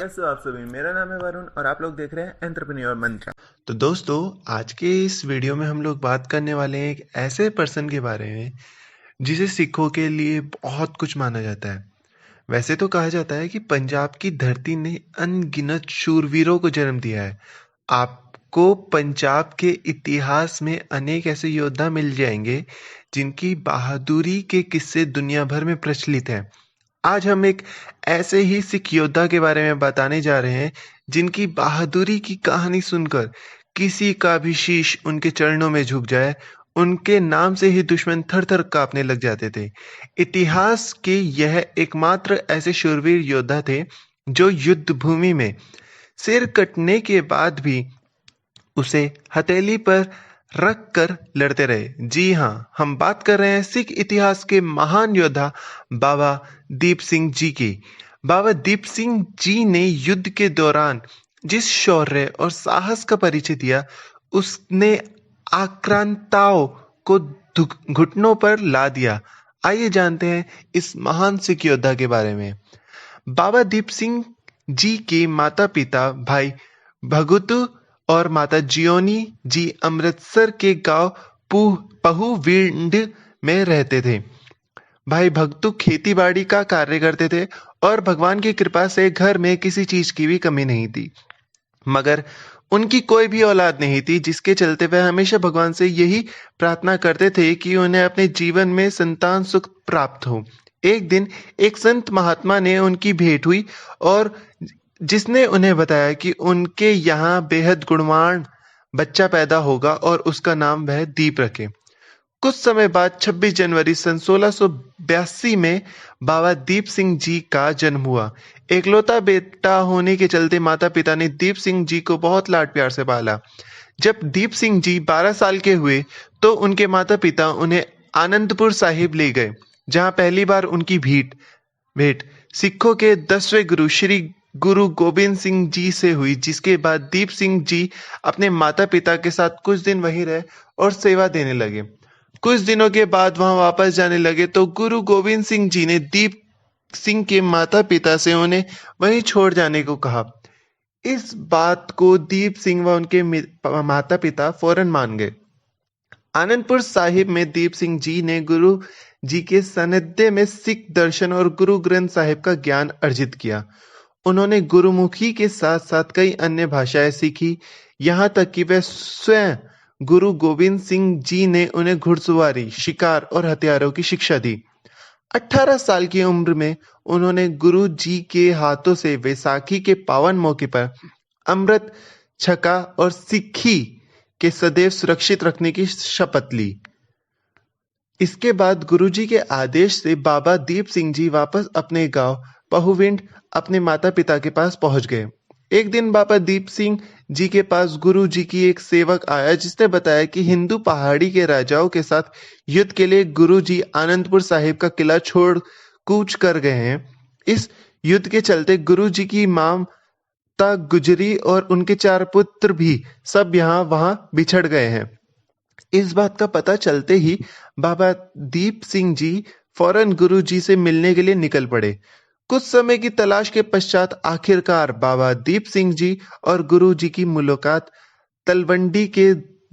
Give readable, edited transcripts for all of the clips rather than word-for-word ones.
कैसे हो आप सभी। मेरा नाम है वरुण और आप लोग देख रहे हैं एंटरप्रेन्योर मंत्र। तो दोस्तों, आज के इस वीडियो में हम लोग बात करने वाले हैं एक ऐसे पर्सन के बारे में जिसे सिखों के लिए बहुत कुछ माना जाता है। वैसे तो कहा जाता है कि पंजाब की धरती ने अनगिनत शूरवीरों को जन्म दिया है। आपको पंजाब के इतिहास में अनेक ऐसे योद्धा मिल जाएंगे जिनकी बहादुरी के किस्से दुनिया भर में प्रचलित हैं। आज हम एक ऐसे ही सिख योद्धा के बारे में बताने जा रहे हैं जिनकी बहादुरी की कहानी सुनकर किसी का भी शीश उनके चरणों में झुक जाए। उनके नाम से ही दुश्मन थर थर कांपने लग जाते थे। इतिहास के यह एकमात्र ऐसे शूरवीर योद्धा थे जो युद्ध भूमि में सिर कटने के बाद भी उसे हथेली पर रख कर लड़ते रहे। जी हाँ, हम बात कर रहे हैं सिख इतिहास के महान योद्धा बाबा दीप सिंह जी की। बाबा दीप सिंह जी ने युद्ध के दौरान जिस शौर्य और साहस का परिचय दिया, उसने आक्रांताओं को घुटनों पर ला दिया। आइए जानते हैं इस महान सिख योद्धा के बारे में। बाबा दीप सिंह जी के माता पिता भाई भगतू और माता जियोनी जी अमृतसर के गांव पहुविंड में रहते थे। भाई भगतू खेती बाड़ी का कार्य करते थे और भगवान की कृपा से घर में किसी चीज की भी कमी नहीं थी। मगर उनकी कोई भी औलाद नहीं थी, जिसके चलते वह हमेशा भगवान से यही प्रार्थना करते थे कि उन्हें अपने जीवन में संतान सुख प्राप्त हो। एक दिन एक संत महात्मा ने उनकी भेंट हुई और जिसने उन्हें बताया कि उनके यहाँ बेहद गुणवान बच्चा पैदा होगा और उसका नाम वह दीप रखे। कुछ समय बाद 26 जनवरी सन 1682 में बाबा दीप सिंह जी का जन्म हुआ। एकलौता बेटा होने के चलते माता पिता ने दीप सिंह जी को बहुत लाड प्यार से पाला। जब दीप सिंह जी 12 साल के हुए तो उनके माता पिता उन्हें आनंदपुर साहिब ले गए, जहां पहली बार उनकी भेंट सिखों के 10वें गुरु श्री गुरु गोबिंद सिंह जी से हुई। जिसके बाद दीप सिंह जी अपने माता पिता के साथ कुछ दिन वहीं रहे और सेवा देने लगे। कुछ दिनों के बाद वहां वापस जाने लगे तो गुरु गोविंद सिंह जी ने दीप सिंह के माता पिता से उन्हें वहीं छोड़ जाने को कहा। इस बात को दीप सिंह व उनके माता पिता फौरन मान गए। आनंदपुर साहिब में दीप सिंह जी ने गुरु जी के सानिध्य में सिख दर्शन और गुरु ग्रंथ साहिब का ज्ञान अर्जित किया। उन्होंने गुरुमुखी के साथ साथ कई अन्य भाषाएं सीखी, यहाँ तक कि वह स्वयं गुरु गोविंद सिंह जी ने उन्हें घुड़सवारी, शिकार और हथियारों की शिक्षा दी। 18 साल की उम्र में उन्होंने गुरु जी के हाथों से वैसाखी के पावन मौके पर अमृत छका और सिक्खी के सदैव सुरक्षित रखने की शपथ ली। इसके बाद गुरुजी के आदेश से बाबा दीप सिंह जी वापस अपने गांव पहुविंड अपने माता पिता के पास पहुंच गए। एक दिन बाबा दीप सिंह जी के पास गुरु जी की एक सेवक आया, जिसने बताया कि हिंदू पहाड़ी के राजाओं के साथ युद्ध के लिए गुरु जी आनंदपुर साहिब का किला छोड़ कूच कर गए हैं। इस युद्ध के चलते गुरु जी की माता गुजरी और उनके 4 पुत्र भी सब यहाँ वहां बिछड़ गए हैं। इस बात का पता चलते ही बाबा दीप सिंह जी फौरन गुरु जी से मिलने के लिए निकल पड़े। कुछ समय की तलाश के पश्चात आखिरकार बाबा दीप सिंह जी और गुरु जी की मुलाकात तलवंडी के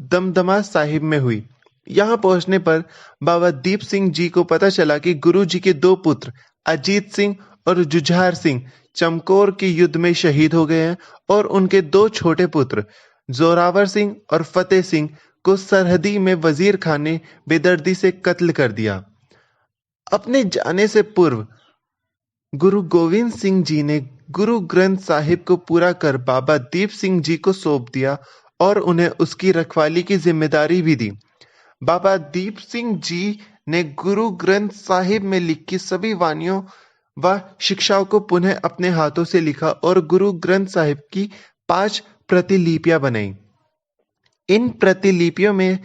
दमदमा साहिब में हुई। यहाँ पहुंचने पर बाबा दीप सिंह जी को पता चला कि गुरु जी के 2 पुत्र अजीत सिंह और जुझार सिंह चमकौर के युद्ध में शहीद हो गए हैं और उनके 2 छोटे पुत्र जोरावर सिंह और फतेह सिंह को सरहदी में वजीर खान ने बेदर्दी से कत्ल कर दिया। अपने जाने से पूर्व गुरु गोविंद सिंह जी ने गुरु ग्रंथ साहिब को पूरा कर बाबा दीप सिंह जी को सौंप दिया और उन्हें उसकी रखवाली की जिम्मेदारी भी दी। बाबा दीप सिंह जी ने गुरु ग्रंथ साहिब में लिखी सभी वाणियों व शिक्षाओं को पुनः अपने हाथों से लिखा और गुरु ग्रंथ साहिब की 5 प्रतिलिपियां बनाई। इन प्रतिलिपियों में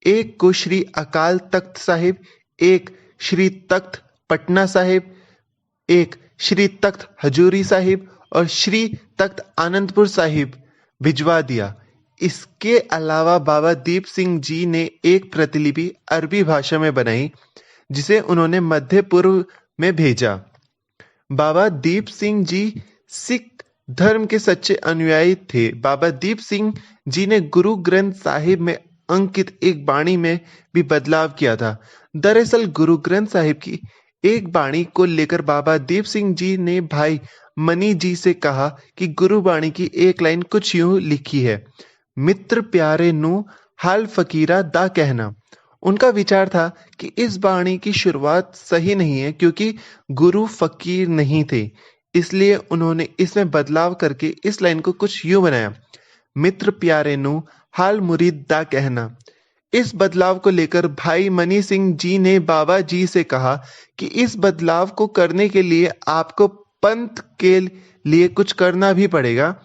एक को श्री अकाल तख्त साहिब, एक श्री तख्त पटना साहिब, एक श्री तख्त हजूरी साहिब और श्री तख्त आनंदपुर साहिब भिजवा दिया। इसके अलावा बाबा दीप सिंह जी ने एक प्रतिलिपि अरबी भाषा में बनाई, जिसे उन्होंने मध्य पूर्व में भेजा। बाबा दीप सिंह जी सिख धर्म के सच्चे अनुयायी थे। बाबा दीप सिंह जी ने गुरु ग्रंथ साहिब में अंकित एक बाणी में भी बदलाव किया था। दरअसल गुरु ग्रंथ साहिब की एक बाणी को लेकर बाबा दीप सिंह जी ने भाई मनी जी से कहा कि गुरुबाणी की एक लाइन कुछ यूं लिखी है, मित्र प्यारे नू हाल फकीरा दा कहना। उनका विचार था कि इस बाणी की शुरुआत सही नहीं है क्योंकि गुरु फकीर नहीं थे, इसलिए उन्होंने इसमें बदलाव करके इस लाइन को कुछ यूं बनाया, मित्र प्यारे नू हाल मुरीद दा कहना। इस बदलाव को लेकर भाई मनी सिंह जी ने बाबा जी से कहा कि इस बदलाव को करने के लिए आपको पंथ के लिए कुछ करना भी पड़ेगा,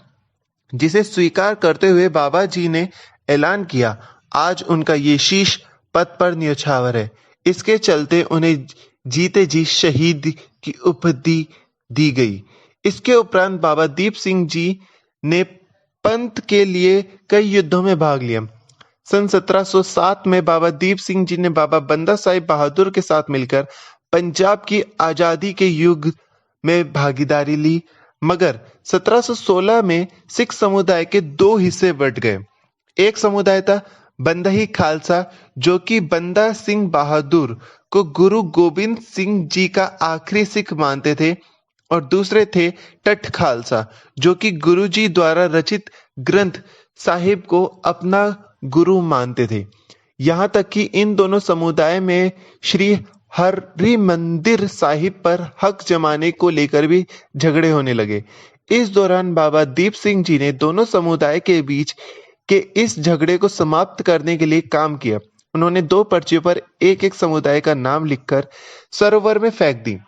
जिसे स्वीकार करते हुए बाबा जी ने ऐलान किया, आज उनका ये शीश पद पर न्यौछावर है। इसके चलते उन्हें जीते जी शहीद की उपाधि दी गई। इसके उपरांत बाबा दीप सिंह जी ने पंथ के लिए कई युद्धों में भाग लिया। सन 1707 में बाबा दीप सिंह जी ने बाबा बंदा साहिब बहादुर के साथ मिलकर पंजाब की आजादी के युग में भागीदारी ली, मगर 1716 में सिख समुदाय के दो हिस्से बंट गए। एक समुदाय था बंदही खालसा, जो कि बंदा सिंह बहादुर को गुरु गोबिंद सिंह जी का आखिरी सिख मानते थे, और दूसरे थे टठ खालसा, जो कि गुरु जी द्वारा रचित ग्रंथ साहिब को अपना गुरु मानते थे। यहाँ तक कि इन दोनों समुदाय में श्री हरिमंदिर साहिब पर हक जमाने को लेकर भी झगड़े होने लगे। इस दौरान बाबा दीप सिंह जी ने दोनों समुदाय के बीच के इस झगड़े को समाप्त करने के लिए काम किया। उन्होंने दो पर्चियों पर एक एक समुदाय का नाम लिखकर सरोवर में फेंक दी।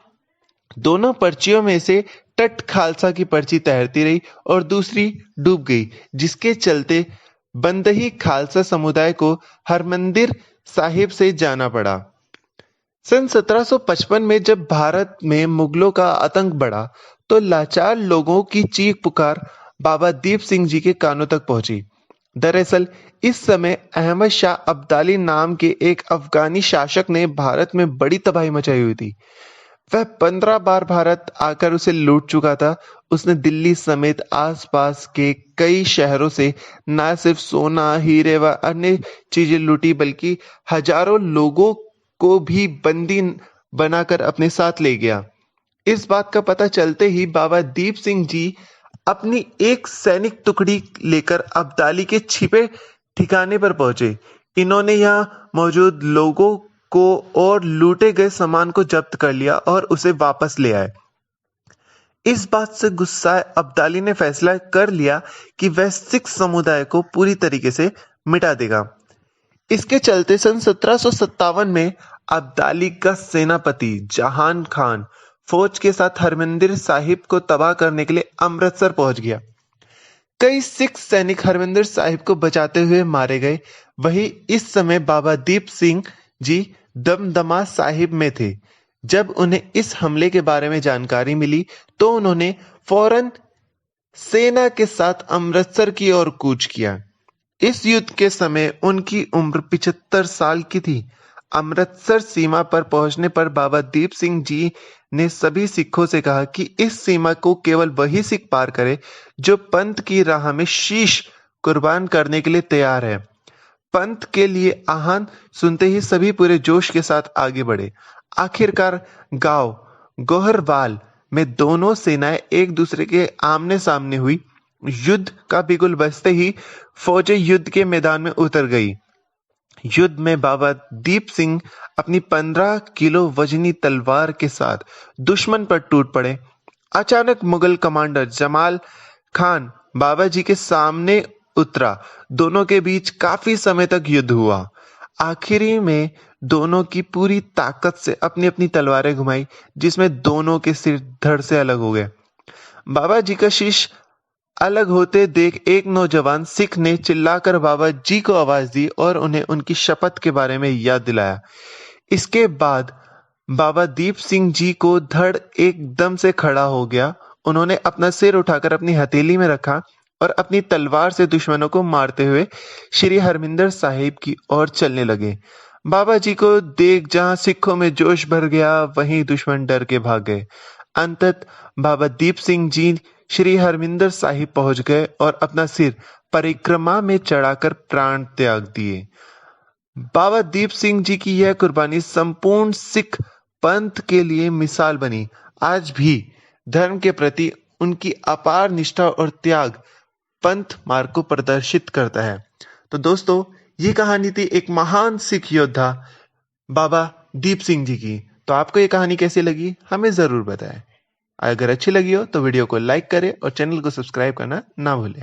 दोनों पर्चियों में से टट खालसा की पर्ची तैरती रही और दूसरी डूब गई, जिसके चलते बंदही खालसा समुदाय को हरमंदिर साहिब से जाना पड़ा। सन 1755 में जब भारत में मुगलों का आतंक बढ़ा तो लाचार लोगों की चीख पुकार बाबा दीप सिंह जी के कानों तक पहुंची। दरअसल इस समय अहमद शाह अब्दाली नाम के एक अफगानी शासक ने भारत में बड़ी तबाही मचाई हुई थी। वह 15 बार भारत आकर उसे लूट चुका था। उसने दिल्ली समेत आसपास के कई शहरों से न सिर्फ सोना, हीरे व अन्य चीजें लूटी, बल्कि हजारों लोगों को भी बंदी बनाकर अपने साथ ले गया। इस बात का पता चलते ही बाबा दीप सिंह जी अपनी एक सैनिक टुकड़ी लेकर अब्दाली के छिपे ठिकाने पर पहुंचे। इन्होंने यहाँ मौजूद लोगों को और लूटे गए सामान को जब्त कर लिया और उसे वापस ले आए। इस बात से गुस्साए अब्दाली ने फैसला कर लिया कि वह सिख समुदाय को पूरी तरीके से मिटा देगा। इसके चलते सन 1757 में अब्दाली का सेनापति जहान खान फौज के साथ हरमंदिर साहिब को तबाह करने के लिए अमृतसर पहुंच गया। कई सिख सैनिक हरमंदिर साहिब को बचाते हुए मारे गए। वहीं इस समय बाबा दीप सिंह जी दमदमा साहिब में थे। जब उन्हें इस हमले के बारे में जानकारी मिली तो उन्होंने फौरन सेना के साथ अमृतसर की ओर कूच किया। इस युद्ध के समय उनकी उम्र 75 साल की थी। अमृतसर सीमा पर पहुंचने पर बाबा दीप सिंह जी ने सभी सिखों से कहा कि इस सीमा को केवल वही सिख पार करे जो पंथ की राह में शीश कुर्बान करने के लिए तैयार है। पंथ के लिए आह्वान सुनते ही सभी पूरे जोश के साथ आगे बढ़े। आखिरकार गांव गोहरवाल में दोनों सेनाएं एक दूसरे के आमने सामने हुई। युद्ध का बिगुल बजते ही फौजें युद्ध के मैदान में उतर गई। युद्ध में बाबा दीप सिंह अपनी 15 किलो वजनी तलवार के साथ दुश्मन पर टूट पड़े। अचानक मुगल कमांडर जमाल खान बाबा जी के सामने उतरा। दोनों के बीच काफी समय तक युद्ध हुआ। आखिरी में दोनों की पूरी ताकत से अपनी अपनी तलवारें घुमाई, जिसमें दोनों के सिर धड़ से अलग हो गए। बाबा जी का शीश अलग होते देख एक नौजवान सिख ने चिल्लाकर बाबा जी को आवाज दी और उन्हें उनकी शपथ के बारे में याद दिलाया। इसके बाद बाबा दीप सिंह जी को धड़ एकदम से खड़ा हो गया। उन्होंने अपना सिर उठाकर अपनी हथेली में रखा और अपनी तलवार से दुश्मनों को मारते हुए श्री हरमिंदर साहिब की ओर चलने लगे। बाबा जी को देख जहां सिखों में जोश भर गया, वहीं दुश्मन डर के भाग गए। अंतत बाबा दीप सिंह जी श्री हरमिंदर साहिब पहुंच गए और अपना सिर परिक्रमा में चढ़ाकर प्राण त्याग दिए। बाबा दीप सिंह जी की यह कुर्बानी संपूर्ण सिख पंथ के लिए मिसाल बनी। आज भी धर्म के प्रति उनकी अपार निष्ठा और त्याग पंथ मार्ग को प्रदर्शित करता है। तो दोस्तों, ये कहानी थी एक महान सिख योद्धा बाबा दीप सिंह जी की। तो आपको ये कहानी कैसी लगी हमें जरूर बताएं। अगर अच्छी लगी हो तो वीडियो को लाइक करें और चैनल को सब्सक्राइब करना ना भूलें।